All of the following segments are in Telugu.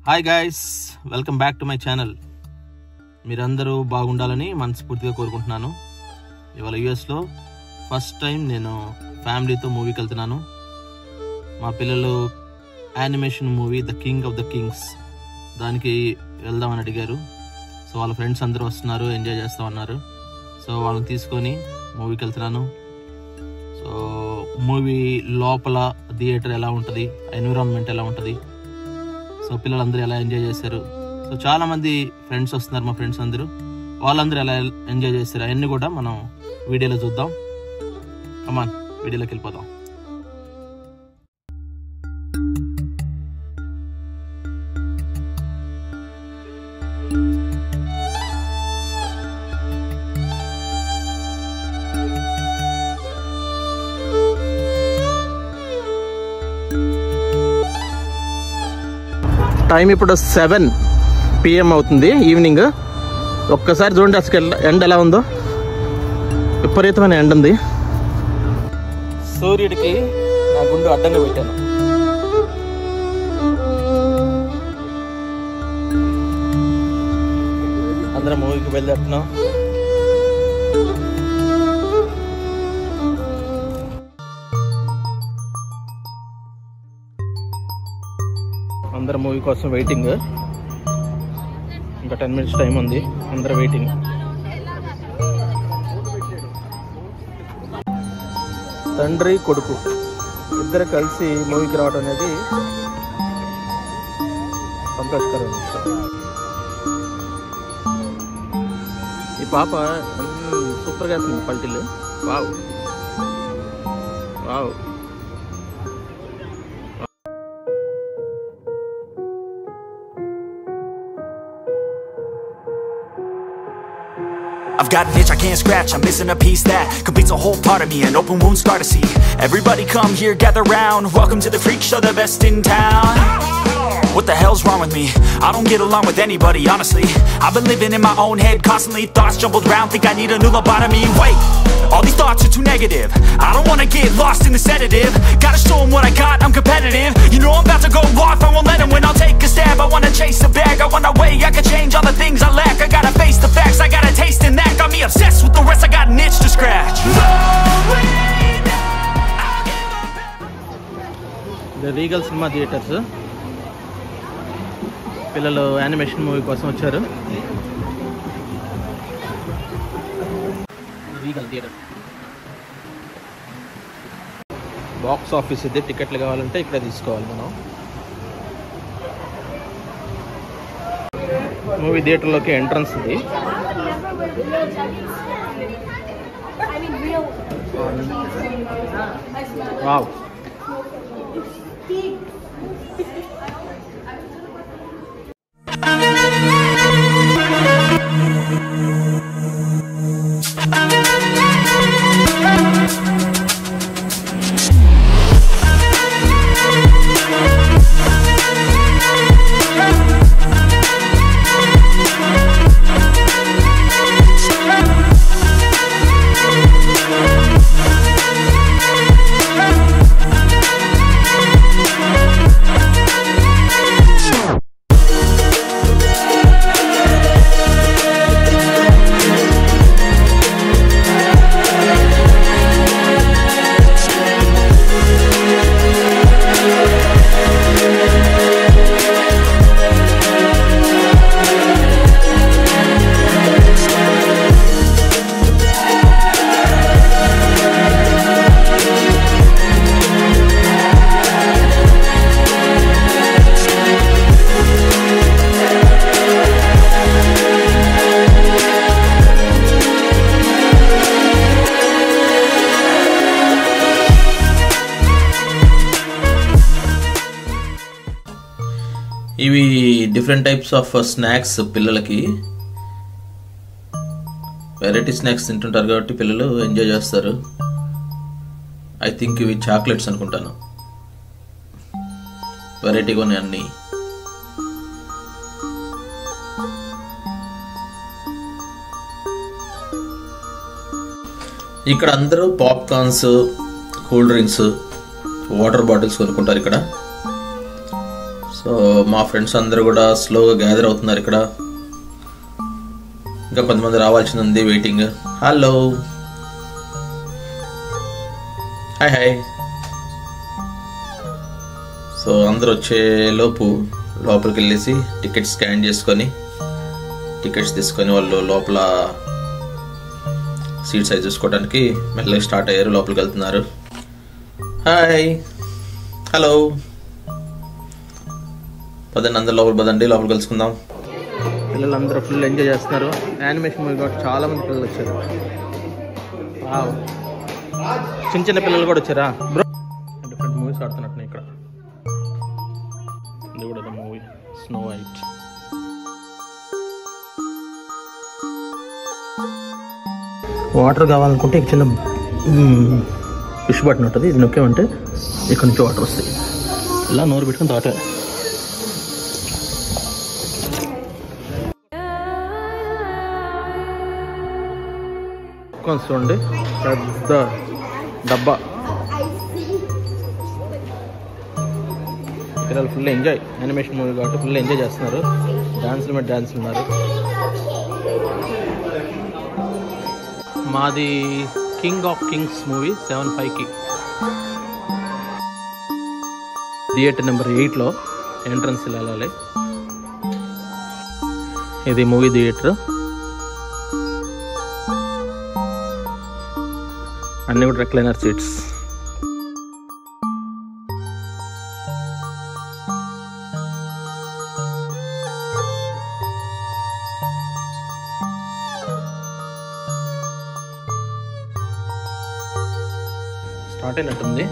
Hi guys, welcome back to my channel. మీరందరూ బాగుండాలని మనస్ఫూర్తిగా కోరుకుంటున్నాను. ఇవాళ యూఎస్లో ఫస్ట్ టైం నేను ఫ్యామిలీతో మూవీకి వెళ్తున్నాను. మా పిల్లలు animation movie the king of the Kings దానికి వెళ్దామని అడిగారు. సో వాళ్ళ ఫ్రెండ్స్ అందరూ వస్తున్నారు, ఎంజాయ్ చేస్తామన్నారు. సో వాళ్ళని తీసుకొని మూవీకి వెళ్తున్నాను. సో మూవీ లోపల థియేటర్ ఎలా ఉంటుంది, ఎన్విరాన్మెంట్ ఎలా ఉంటుంది, సో పిల్లలందరూ ఎలా ఎంజాయ్ చేశారు. సో చాలామంది ఫ్రెండ్స్ వస్తున్నారు, మా ఫ్రెండ్స్ అందరూ, వాళ్ళందరూ ఎలా ఎంజాయ్ చేశారు అవన్నీ కూడా మనం వీడియోలో చూద్దాం. కమాన్, వీడియోలోకి వెళ్ళిపోదాం. టైం ఇప్పుడు 7 PM అవుతుంది, ఈవినింగ్. ఒక్కసారి చూడండి అసలు ఎండ ఎలా ఉందో. విపరీతమైన ఎండ ఉంది. సూర్యుడికి నా గుండు అడ్డంగా పెట్టాను. అందరం మూవీకి బయలుదేరుతున్నాం. అందరు మూవీ కోసం వెయిటింగ్. ఇంకా 10 minutes టైం ఉంది, అందరు వెయిటింగ్. తండ్రి కొడుకు ఇద్దరు కలిసి మూవీకి రావడం అనేది సంతోషకరమైన విషయం. ఈ పాప సూపర్గా వేస్తుంది పల్టీలు. Wow wow. I've got an itch I can't scratch, I'm missing a piece that completes a whole part of me, an open wound scar to see. Everybody come here, gather round, welcome to the freak show, the best in town. What the hell's wrong with me? I don't get along with anybody, honestly. I've been living in my own head constantly, thoughts jumbled round, think I need a new lobotomy. Wait, all these thoughts are too negative, I don't wanna get lost in the sedative. Gotta show them what I got, I'm competitive. You know I'm about to go off, I won't let them win, I'll take a stab. I wanna chase a bag, I wanna weigh, I can change all the things I lack. I gotta face the facts, I got a taste in that. Got me obsessed with the rest, I got an itch to scratch. The Regal cinema theatres. పిల్లలు యానిమేషన్ మూవీ కోసం వచ్చారు. రీగల్ థియేటర్ బాక్స్ ఆఫీస్ ఇది. టికెట్లు కావాలంటే ఇక్కడ తీసుకోవాలి మనం. మూవీ థియేటర్లోకి ఎంట్రన్స్ ఇది. వావ్. ఇవి డిఫరెంట్ టైప్స్ ఆఫ్ స్నాక్స్. పిల్లలకి వెరైటీ స్నాక్స్ తింటుంటారు కాబట్టి పిల్లలు ఎంజాయ్ చేస్తారు. ఐ థింక్ ఇవి చాక్లెట్స్ అనుకుంటాను. వెరైటీగా ఉన్నాయి అన్నీ. ఇక్కడ అందరూ popcorns, cool drinks, water bottles కొనుక్కుంటారు ఇక్కడ. సో సో మా ఫ్రెండ్స్ అందరూ కూడా స్లోగా గ్యాదర్ అవుతున్నారు ఇక్కడ. ఇంకా కొంతమంది రావాల్సింది ఉంది, waiting. Hello, hi hi. So అందరూ వచ్చే లోపు లోపలికి వెళ్ళేసి టికెట్ స్కాన్ చేసుకొని టికెట్స్ తీసుకొని వాళ్ళు లోపల సీట్ సైజ్ చూసుకోవడానికి మెల్లగా స్టార్ట్ అయ్యారు, లోపలికి వెళ్తున్నారు. హాయ్, హలో, పదండి అందరు లోపల పదండి, లోపలికి కలుసుకుందాం. పిల్లలు అందరూ ఫుల్ ఎంజాయ్ చేస్తున్నారు. యానిమేషన్ మూవీ కాబట్టి చాలా మంది పిల్లలు వచ్చారు. చిన్న చిన్న పిల్లలు కూడా వచ్చారా బ్రో? డిఫరెంట్ మూవీస్ ఆడుతున్నట్టు ఇక్కడ. ఇది కూడా మూవీ స్నో వైట్. వాటర్ కావాలనుకుంటే ఇక చిన్న ఫిష్ బటన్ ఉంటుంది, ఇది నొక్కేమంటే ఇక్కడ నుంచి వాటర్ వస్తాయి. ఇలా నోరు పెట్టుకుని తాట. చూడండి పెద్ద డబ్బా. పిల్లలు ఫుల్ ఎంజాయ్, యానిమేషన్ మూవీ కాబట్టి ఫుల్ ఎంజాయ్ చేస్తున్నారు. డాన్సులు మీద డాన్సులు ఉన్నారు. మాది కింగ్ ఆఫ్ కింగ్స్ మూవీ 7/5కి థియేటర్ నెంబర్ 8లో ఎంట్రన్స్ వెళ్ళాలి. ఇది మూవీ థియేటర్. అన్నీ కూడా రెక్లైనర్ సీట్స్. స్టార్ట్ అయినట్టుంది.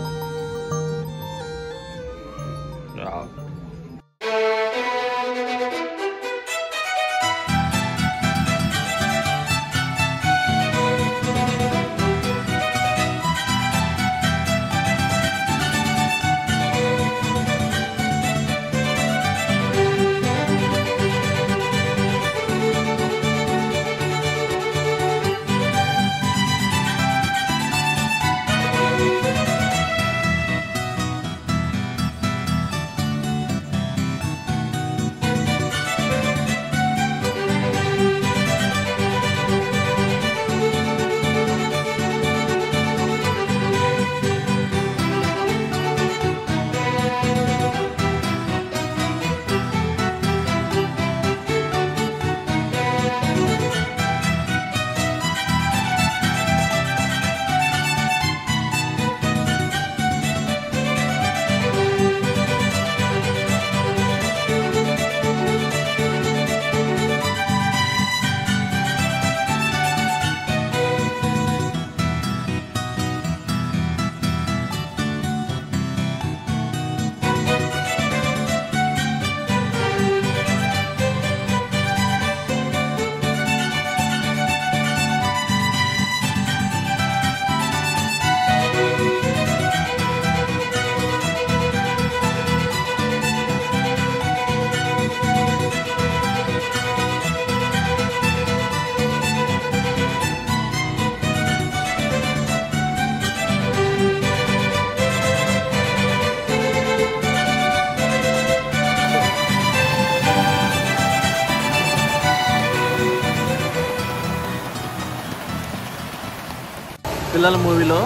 పిల్లల మూవీలో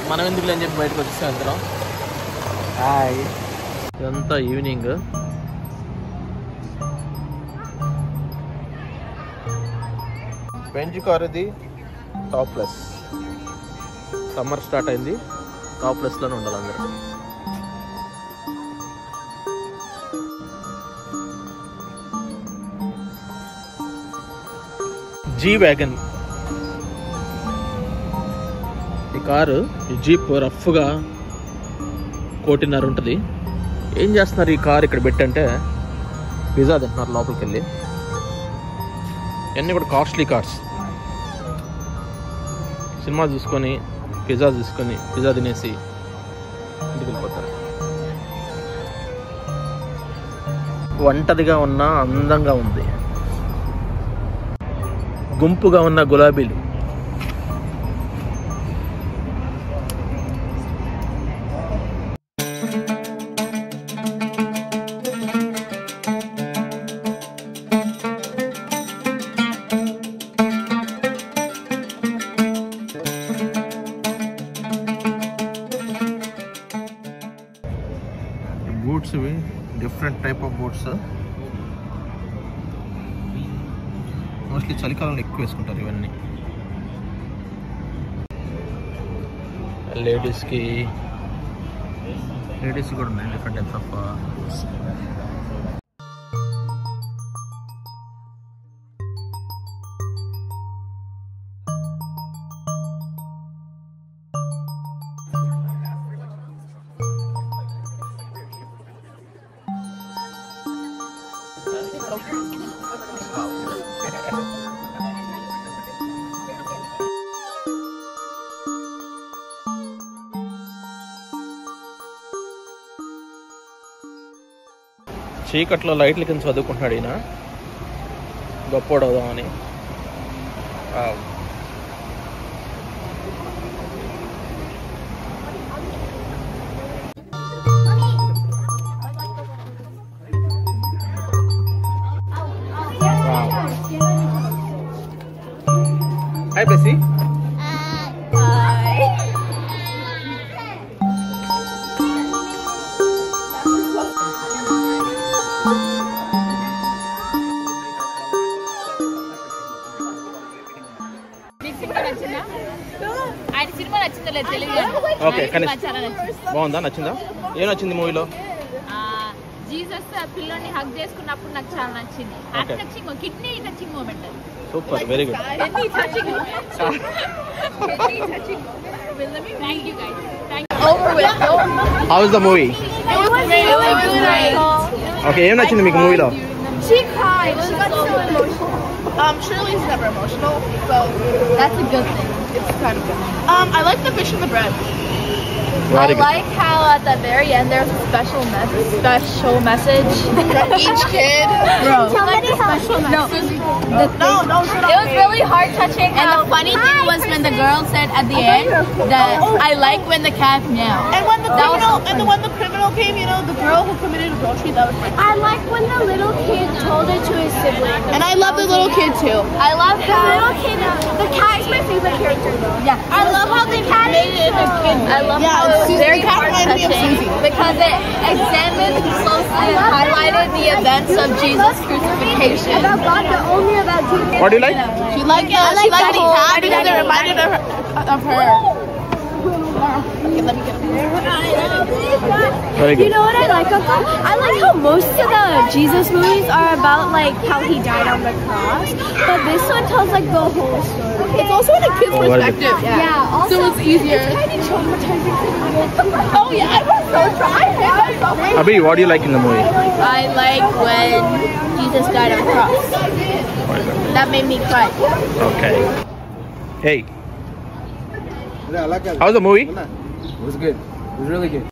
మనం ఎందుకు అని చెప్పి బయటకు వచ్చేసాం అందరం. హాయ్, ఇదంతా ఈవినింగ్. బెంచ్ కార్ ఇది టాప్ ప్లస్. సమ్మర్ స్టార్ట్ అయింది, టాప్ ప్లస్లోనే ఉండాలి అందరూ. జీ వ్యాగన్ ఈ కారు, ఈ జీప్ రఫ్గా 1.5 ఉంటుంది. ఏం చేస్తున్నారు ఈ కార్ ఇక్కడ పెట్టంటే పిజ్జా తింటున్నారు లోపలికి వెళ్ళి. ఇవన్నీ కూడా కాస్ట్లీ కార్స్. సినిమా చూసుకొని పిజ్జా తినేసి ఇంటికి వెళ్ళిపోతారు. ఒంటరిగా ఉన్న అందంగా ఉంది, గుంపుగా ఉన్న గులాబీలు. బోట్స్ ఇవి, different type of boats. Mostly చలికాలంలో ఎక్కువ వేసుకుంటారు ఇవన్నీ. లేడీస్కి కూడా ఉన్నాయి డిఫరెంట్ టైప్స్ ఆఫ్. చీకట్లో లైట్ల కింద చదువుకుంటున్నాడు ఈయన, గొప్పోడవుదామని. హాయ్ బెస్సీ. ఓకే, కానీ బాగుందా? నచ్చిందా? ఏం నచ్చింది మూవీలో? జీసస్ పిల్లని హగ్ చేసుకున్నప్పుడు నాకు చాలా నచ్చింది. Kidney touching moment. Super, very good. How is the movie? Okay, ఏం నచ్చింది మీకు మూవీలో? She cried. She got so emotional. Shirley's never emotional, so that's a good thing. It's kind of good. I like the fish and the bread. I like how at the very end there's a special message from each kid. Bro, somebody special message. No, it was really heart touching. And the funny thing was when the girl said at the end that I like when the cat meow. And when when the criminal came, you know, the girl who committed adultery, that was like. I like when the little kid told it to his sibling. And I love the little kid too. I love how the little kid. The cat is my favorite character though. Yeah. I love how they made it a kid. I love how it was very heart-touching because it examined closely and highlighted the events of Jesus' crucifixion. About God, but only about Jesus. What do you like? She liked the cat because it reminded her of her. Okay, let me get Very good. You know what I like of them? I like how most of the Jesus movies are about like how he died on the cross, but this one tells like the whole story. It's also in a kid's perspective. Yeah. Also, so it's easier. It's kind of traumatizing. Oh yeah, I was so trying. Abhi, what do you like in the movie? I like when Jesus died on the cross. That made me cry. Okay. Hey. How's the movie? It was good. It was really good.